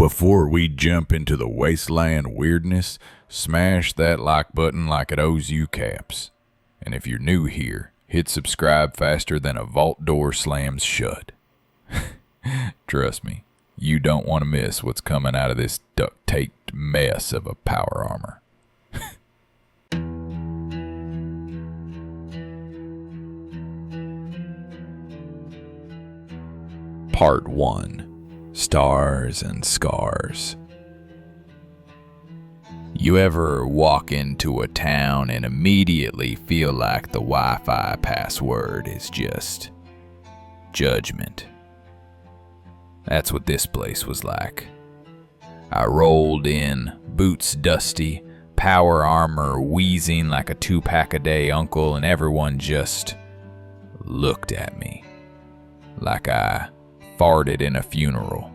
Before we jump into the Wasteland weirdness, smash that like button like it owes you caps. And if you're new here, hit subscribe faster than a vault door slams shut. Trust me, you don't want to miss what's coming out of this duct-taped mess of a power armor. Part 1. Stars and Scars. You ever walk into a town and immediately feel like the Wi-Fi password is just judgment? That's what this place was like. I rolled in, boots dusty, power armor wheezing like a 2-pack-a-day uncle, and everyone just looked at me like I farted in a funeral.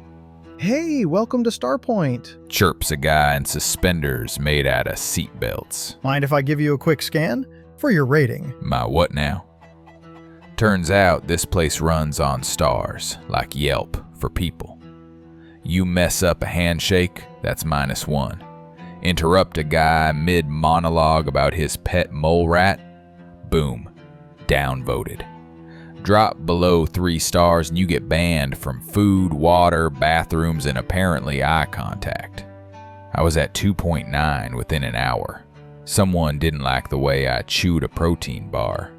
Hey, welcome to Starpoint. Chirps a guy in suspenders made out of seatbelts. Mind if I give you a quick scan for your rating? My what now? Turns out this place runs on stars, like Yelp for people. You mess up a handshake, that's -1. Interrupt a guy mid-monologue about his pet mole rat, boom, downvoted. Drop below 3 stars and you get banned from food, water, bathrooms, and apparently eye contact. I was at 2.9 within an hour. Someone didn't like the way I chewed a protein bar.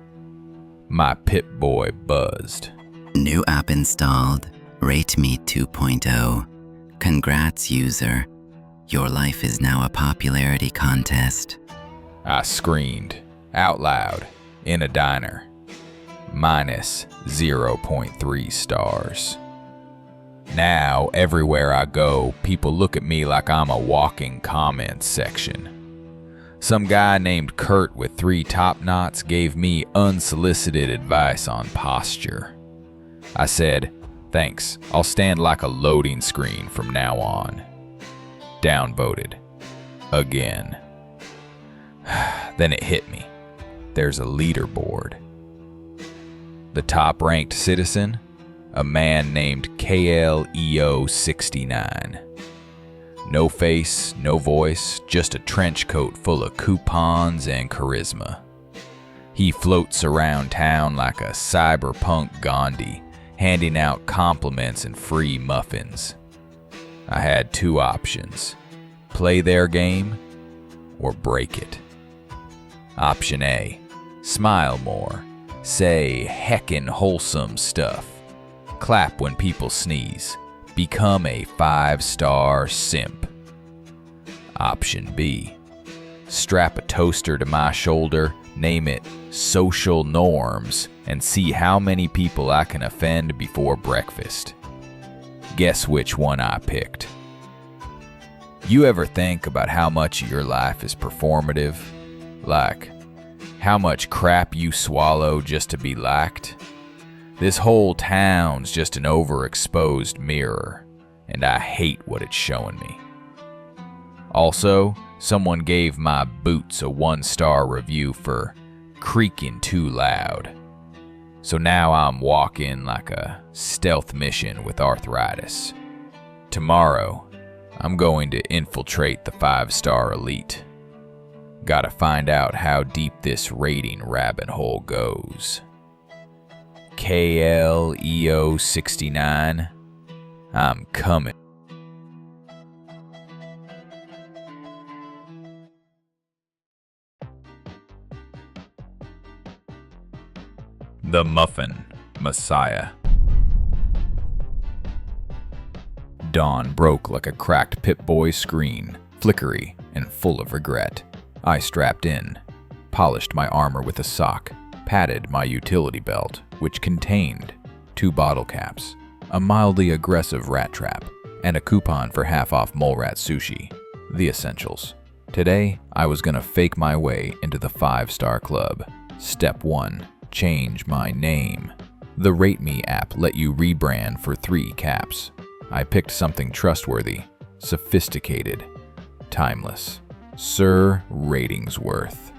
My Pip-Boy buzzed. New app installed. Rate me 2.0. Congrats, user. Your life is now a popularity contest. I screamed, out loud, in a diner. -0.3 stars. Now, everywhere I go, people look at me like I'm a walking comment section. Some guy named Kurt with 3 top knots gave me unsolicited advice on posture. I said, "Thanks, I'll stand like a loading screen from now on." Downvoted. Again. Then it hit me. There's a leaderboard. The top-ranked citizen, a man named KLEO69. No face, no voice, just a trench coat full of coupons and charisma. He floats around town like a cyberpunk Gandhi, handing out compliments and free muffins. I had 2 options: play their game or break it. Option A, smile more. Say heckin' wholesome stuff. Clap when people sneeze. Become a 5-star simp. Option B. Strap a toaster to my shoulder, name it social norms, and see how many people I can offend before breakfast. Guess which one I picked. You ever think about how much of your life is performative? Like, how much crap you swallow just to be liked? This whole town's just an overexposed mirror, and I hate what it's showing me. Also, someone gave my boots a 1-star review for creaking too loud. So now I'm walking like a stealth mission with arthritis. Tomorrow, I'm going to infiltrate the 5-star elite. Gotta find out how deep this rating rabbit hole goes. KLEO69, I'm coming. The Muffin Messiah. Dawn broke like a cracked Pip-Boy screen, flickery and full of regret. I strapped in, polished my armor with a sock, patted my utility belt, which contained 2 bottle caps, a mildly aggressive rat trap, and a coupon for half-off mole rat sushi. The essentials. Today, I was gonna fake my way into the 5-star club. Step 1, change my name. The Rate Me app let you rebrand for 3 caps. I picked something trustworthy, sophisticated, timeless. Sir Ratingsworth.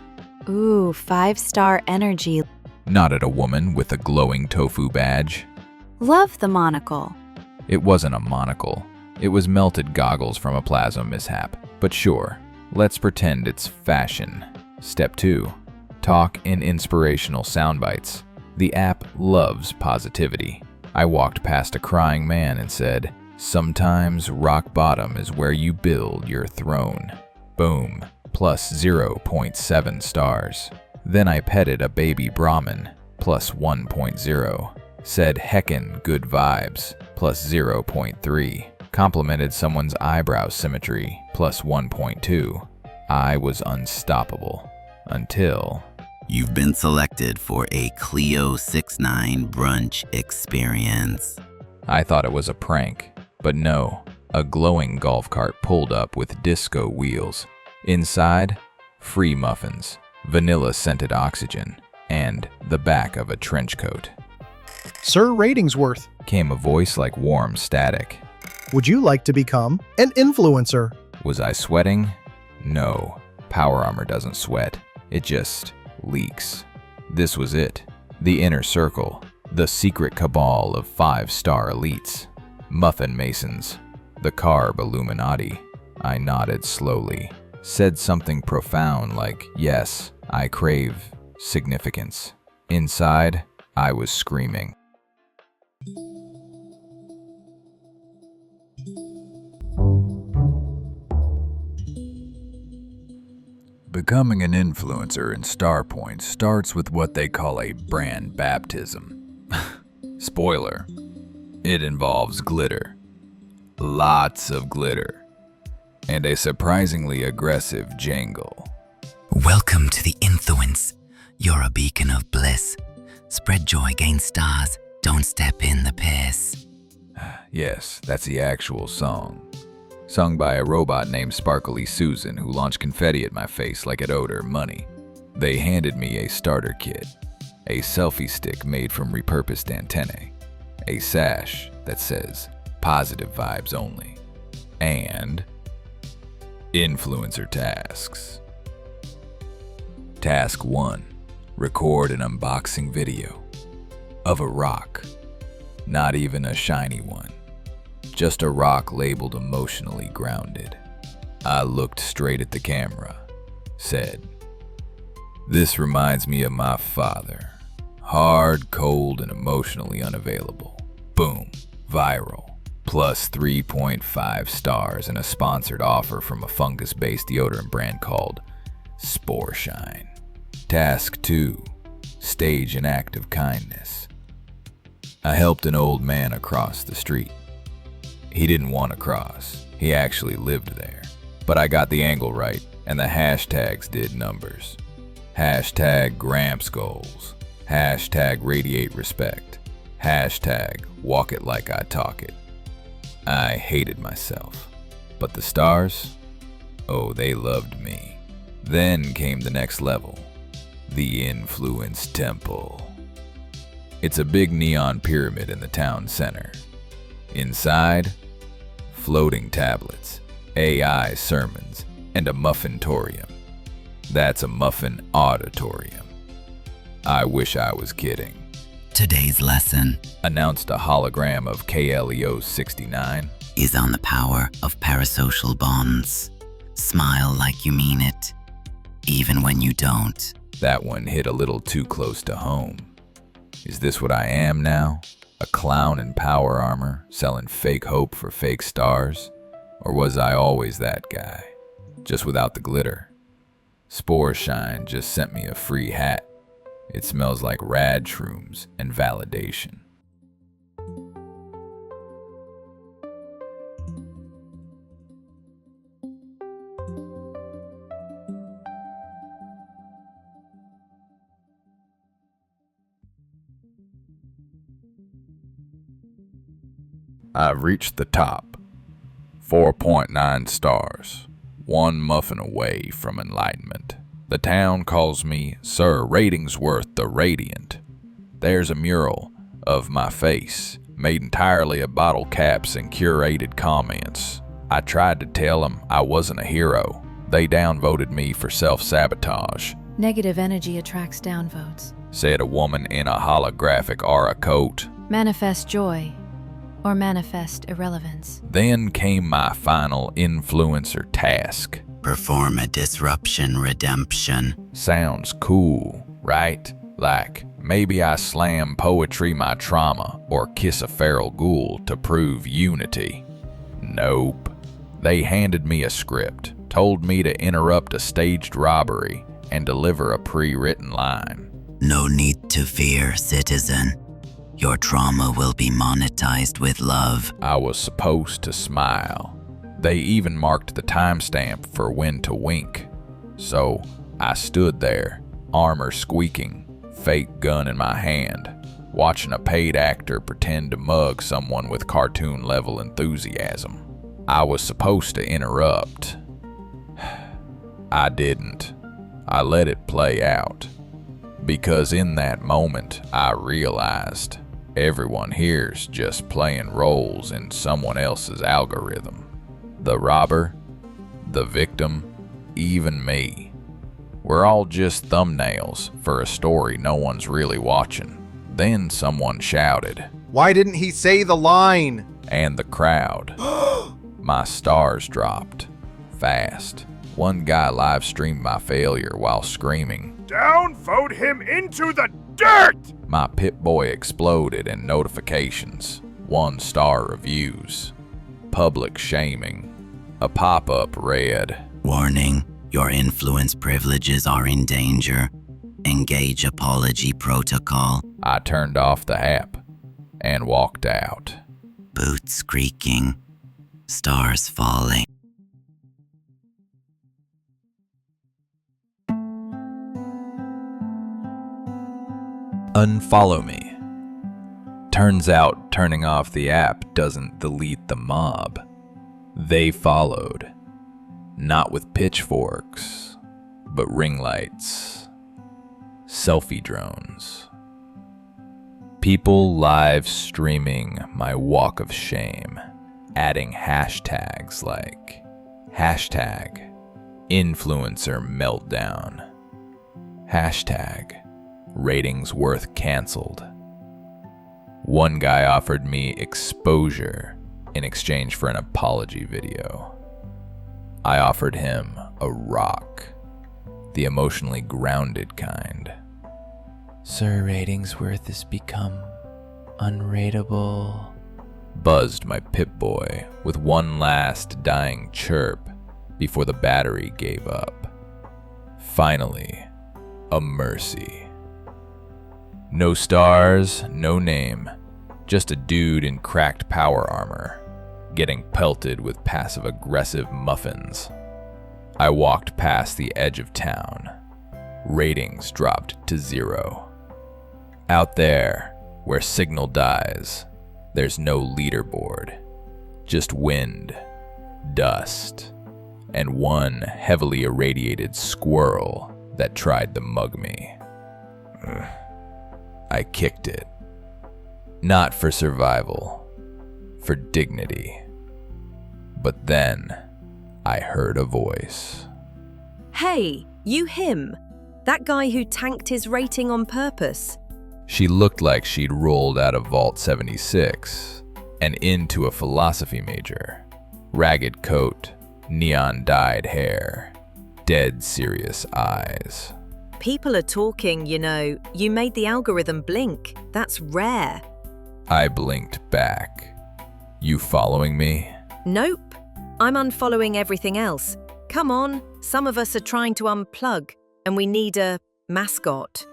Ooh, 5-star energy. Nodded a woman with a glowing tofu badge. Love the monocle. It wasn't a monocle. It was melted goggles from a plasma mishap, but sure, let's pretend it's fashion. Step 2. Talk in inspirational soundbites. The app loves positivity. I walked past a crying man and said, "Sometimes rock bottom is where you build your throne." Boom, plus 0.7 stars. Then I petted a baby Brahmin, plus 1.0. Said heckin' good vibes, plus 0.3. Complimented someone's eyebrow symmetry, plus 1.2. I was unstoppable. Until... You've been selected for a Clio 69 brunch experience. I thought it was a prank, but no. A glowing golf cart pulled up with disco wheels. Inside, free muffins, vanilla-scented oxygen, and the back of a trench coat. Sir Ratingsworth, Came a voice like warm static. would you like to become an influencer? Was I sweating? No. Power armor doesn't sweat. It just leaks. This was it. The inner circle. The secret cabal of 5-star elites. Muffin Masons. The Carb Illuminati. I nodded slowly. Said something profound like, yes, I crave significance. Inside, I was screaming. Becoming an influencer in Starpoint starts with what they call a brand baptism. Spoiler, it involves glitter. Lots of glitter. And a surprisingly aggressive jangle. Welcome to the influence. You're a beacon of bliss. Spread joy, gain stars. Don't step in the piss. Yes, that's the actual song. Sung by a robot named Sparkly Susan who launched confetti at my face like it owed her money. They handed me a starter kit, a selfie stick made from repurposed antennae, a sash that says positive vibes only, and influencer tasks. Task 1. Record an unboxing video of a rock, not even a shiny one. Just a rock labeled emotionally grounded. I looked straight at the camera, said, "This reminds me of my father. Hard, cold, and emotionally unavailable." Boom, viral. Plus 3.5 stars and a sponsored offer from a fungus-based deodorant brand called Spore Shine. Task 2. Stage an act of kindness. I helped an old man across the street. He didn't want to cross. He actually lived there. But I got the angle right, and the hashtags did numbers. Hashtag Gramps Goals. Hashtag Radiate Respect. Hashtag Walk It Like I Talk It. I hated myself. But the stars? Oh, they loved me. Then came the next level. The Influence Temple. It's a big neon pyramid in the town center. Inside, floating tablets, AI sermons, and a muffintorium. That's a muffin auditorium. I wish I was kidding. Today's lesson Announced a hologram of KLEO 69. is on the power of parasocial bonds. Smile like you mean it, even when you don't. That one hit a little too close to home. Is this what I am now? A clown in power armor, selling fake hope for fake stars? Or was I always that guy, just without the glitter? Spore Shine just sent me a free hat. It smells like rad shrooms and validation. I've reached the top. 4.9 stars. One muffin away from enlightenment. The town calls me Sir Ratingsworth the Radiant. There's a mural of my face, made entirely of bottle caps and curated comments. I tried to tell them I wasn't a hero. They downvoted me for self-sabotage, Negative energy attracts downvotes. said a woman in a holographic aura coat. Manifest joy. or manifest irrelevance. Then came my final influencer task. Perform a disruption redemption. Sounds cool, right? Like, maybe I slam poetry my trauma or kiss a feral ghoul to prove unity. Nope. They handed me a script, told me to interrupt a staged robbery, and deliver a pre-written line. No need to fear, citizen. Your trauma will be monetized with love. I was supposed to smile. They even marked the timestamp for when to wink. So I stood there, armor squeaking, fake gun in my hand, watching a paid actor pretend to mug someone with cartoon-level enthusiasm. I was supposed to interrupt. I didn't. I let it play out. Because in that moment, I realized everyone here's just playing roles in someone else's algorithm. The robber, the victim, even me. We're all just thumbnails for a story no one's really watching. Then someone shouted, Why didn't he say the line? and the crowd. My stars dropped. Fast. One guy live streamed my failure while screaming, Downvote him into the dirt! My Pip-Boy exploded in notifications, 1-star reviews, public shaming. A pop-up read, Warning, your influence privileges are in danger. Engage apology protocol. I turned off the app and walked out. Boots creaking. Stars falling. Unfollow me. Turns out turning off the app doesn't delete the mob. They followed. Not with pitchforks, but ring lights. Selfie drones. People live streaming my walk of shame, adding hashtags like hashtag influencer meltdown, hashtag ratings worth canceled. One guy offered me exposure in exchange for an apology video. I offered him a rock, the emotionally grounded kind. Sir, Ratingsworth has become unrateable, buzzed my Pip-Boy with one last dying chirp before the battery gave up. Finally, a mercy. No stars, no name, just a dude in cracked power armor, getting pelted with passive-aggressive muffins. I walked past the edge of town. Ratings dropped to 0. Out there, where signal dies, there's no leaderboard, just wind, dust, and one heavily irradiated squirrel that tried to mug me. I kicked it. Not for survival, for dignity. But then, I heard a voice. Hey, you him? That guy who tanked his rating on purpose? She looked like she'd rolled out of Vault 76 and into a philosophy major. Ragged coat, neon-dyed hair, dead serious eyes. People are talking, you know. You made the algorithm blink. That's rare. I blinked back. You following me? Nope. I'm unfollowing everything else. Come on, some of us are trying to unplug, and we need a mascot.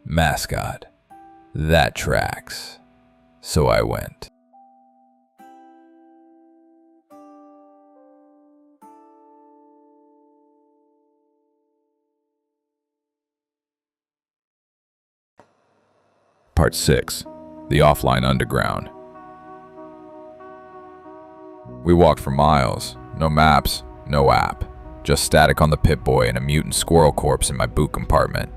Mascot. That tracks. So I went. Part 6. The Offline Underground. We walked for miles. No maps, no app. Just static on the Pip-Boy and a mutant squirrel corpse in my boot compartment.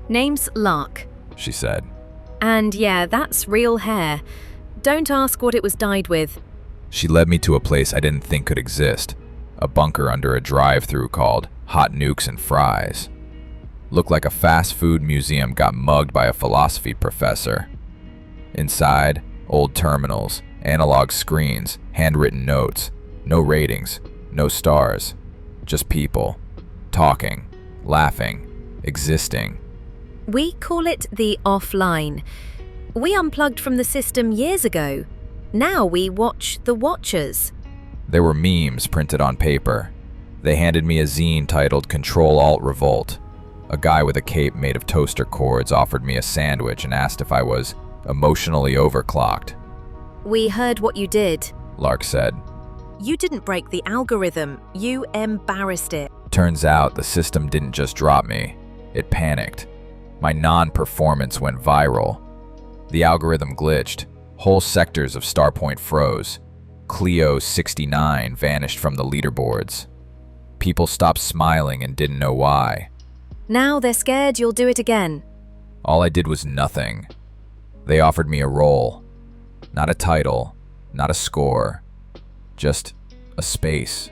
Name's Lark. She said. And yeah, that's real hair. Don't ask what it was dyed with. She led me to a place I didn't think could exist. A bunker under a drive-thru called Hot Nukes and Fries. Looked like a fast food museum got mugged by a philosophy professor. Inside, Old terminals, analog screens, handwritten notes. No ratings, no stars. Just people. Talking, laughing, existing. We call it the offline. We unplugged from the system years ago. Now we watch the watchers. There were memes printed on paper. They handed me a zine titled Control-Alt-Revolt. A guy with a cape made of toaster cords offered me a sandwich and asked if I was emotionally overclocked. We heard what you did. Lark said. You didn't break the algorithm. You embarrassed it. Turns out the system didn't just drop me. It panicked. My non-performance went viral. The algorithm glitched. Whole sectors of Starpoint froze. Clio 69 vanished from the leaderboards. People stopped smiling and didn't know why. Now they're scared you'll do it again. All I did was nothing. They offered me a role. Not a title, not a score. Just a space,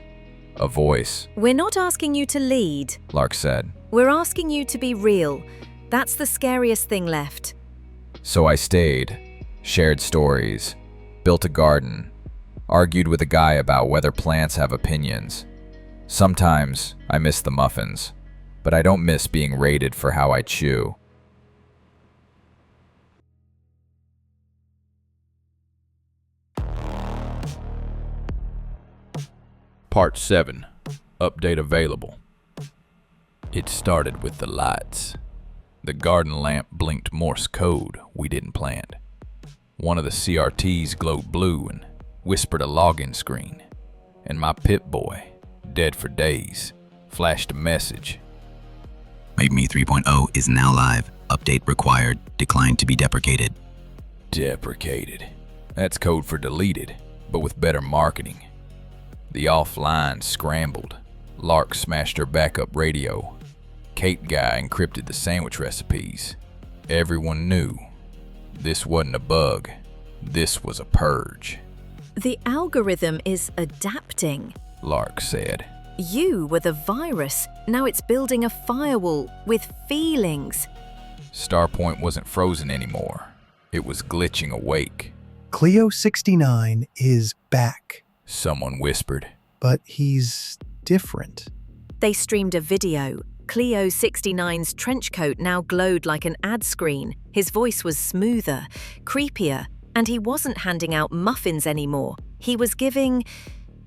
a voice. We're not asking you to lead. Lark said. We're asking you to be real. That's the scariest thing left. So I stayed, shared stories, built a garden, argued with a guy about whether plants have opinions. Sometimes I miss the muffins, but I don't miss being rated for how I chew. Part 7. Update available. It started with the lights. The garden lamp blinked Morse code we didn't plan. One of the CRTs glowed blue and whispered a login screen. And my Pip-Boy, dead for days, flashed a message. Make Me 3.0 is now live. Update required. Declined to be deprecated. Deprecated. That's code for deleted, but with better marketing. The offline scrambled. Lark smashed her backup radio. Kate guy encrypted the sandwich recipes. Everyone knew. This wasn't a bug. This was a purge. The algorithm is adapting. Lark said. You were the virus. Now it's building a firewall with feelings. Starpoint wasn't frozen anymore. It was glitching awake. Clio 69 is back, Someone whispered. but he's different. They streamed a video. Clio 69's trench coat now glowed like an ad screen. His voice was smoother, creepier, and he wasn't handing out muffins anymore. He was giving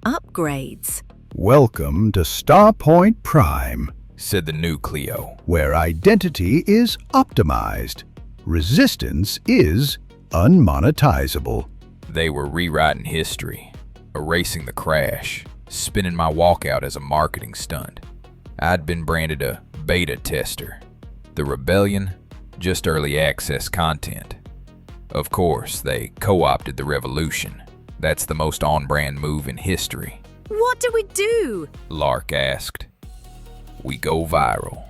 upgrades. Welcome to Starpoint Prime, Said the new Clio. where identity is optimized. Resistance is unmonetizable. They were rewriting history, erasing the crash, spinning my walkout as a marketing stunt. I'd been branded a beta tester. The rebellion, just early access content. Of course, they co-opted the revolution. That's the most on-brand move in history. What do we do? Lark asked. We go viral.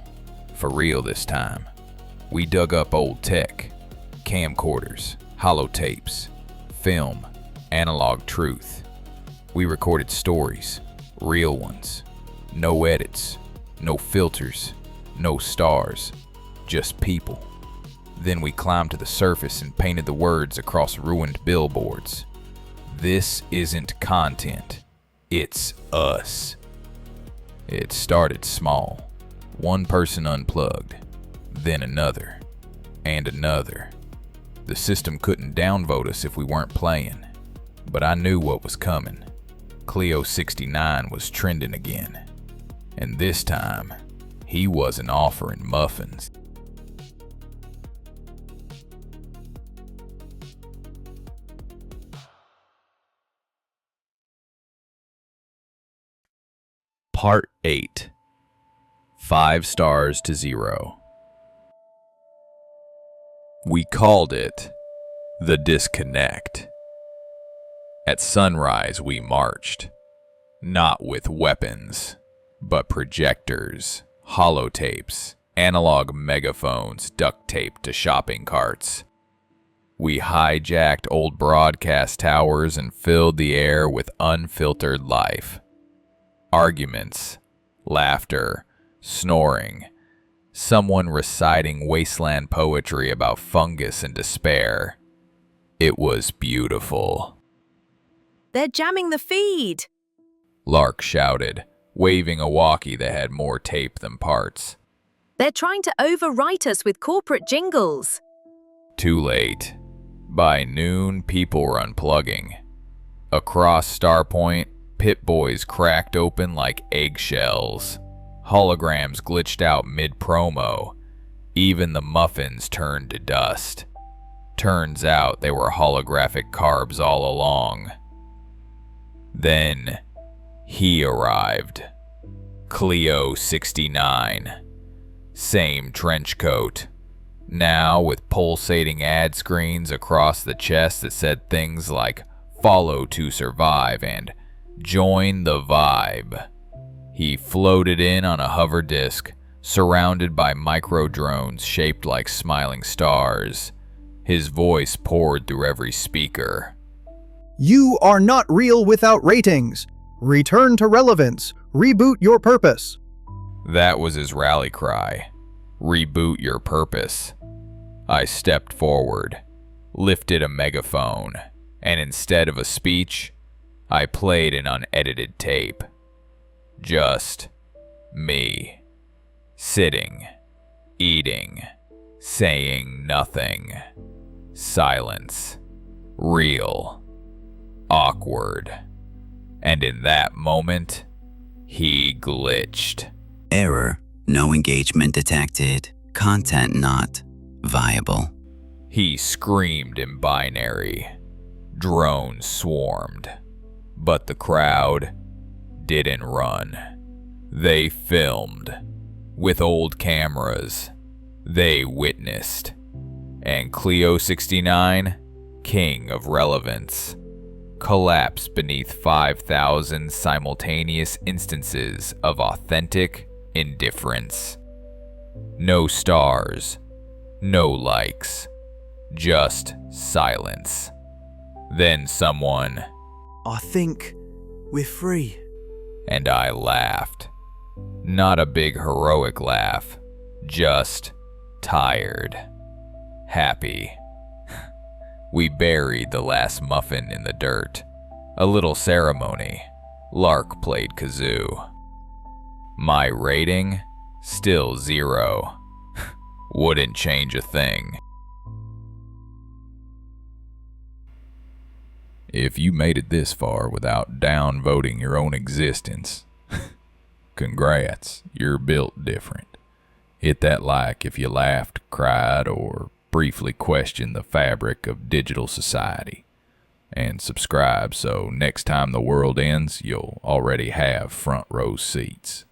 For real this time. We dug up old tech, camcorders, holotapes, film, analog truth. We recorded stories, real ones. No edits, no filters, no stars, just people. Then we climbed to the surface and painted the words across ruined billboards. This isn't content, it's us. It started small. One person unplugged, then another, and another. The system couldn't downvote us if we weren't playing, but I knew what was coming. Clio 69 was trending again, and this time, he wasn't offering muffins. Part 8. 5 stars to 0. We called it the disconnect. At sunrise we marched, not with weapons, but projectors, holotapes, analog megaphones duct-taped to shopping carts. We hijacked old broadcast towers and filled the air with unfiltered life. Arguments, laughter, snoring, someone reciting Wasteland poetry about fungus and despair. It was beautiful. They're jamming the feed. Lark shouted, waving a walkie that had more tape than parts. They're trying to overwrite us with corporate jingles. Too late. By noon, people were unplugging. Across Starpoint, Pit Boys cracked open like eggshells. Holograms glitched out mid-promo. Even the muffins turned to dust. Turns out they were holographic carbs all along. Then, he arrived. Cleo 69. Same trench coat. Now with pulsating ad screens across the chest that said things like "Follow to survive" and "Join the vibe." He floated in on a hover disc, surrounded by micro-drones shaped like smiling stars. His voice poured through every speaker. You are not real without ratings. Return to relevance. Reboot your purpose. That was his rally cry. Reboot your purpose. I stepped forward, lifted a megaphone, and instead of a speech, I played an unedited tape. Just me. Sitting, eating, saying nothing. Silence. Real. Awkward. And in that moment, he glitched. Error. No engagement detected. Content not viable. He screamed in binary. Drones swarmed. But the crowd didn't run. They filmed. With old cameras. They witnessed. And Cleo 69, king of relevance, collapsed beneath 5,000 simultaneous instances of authentic indifference. No stars, no likes, just silence. Then someone, I think we're free. And I laughed. Not a big heroic laugh, just tired. Happy. We buried the last muffin in the dirt. A little ceremony. Lark played kazoo. My rating? Still 0. Wouldn't change a thing. If you made it this far without downvoting your own existence, congrats, you're built different. Hit that like if you laughed, cried, or briefly questioned the fabric of digital society. And subscribe so next time the world ends, you'll already have front row seats.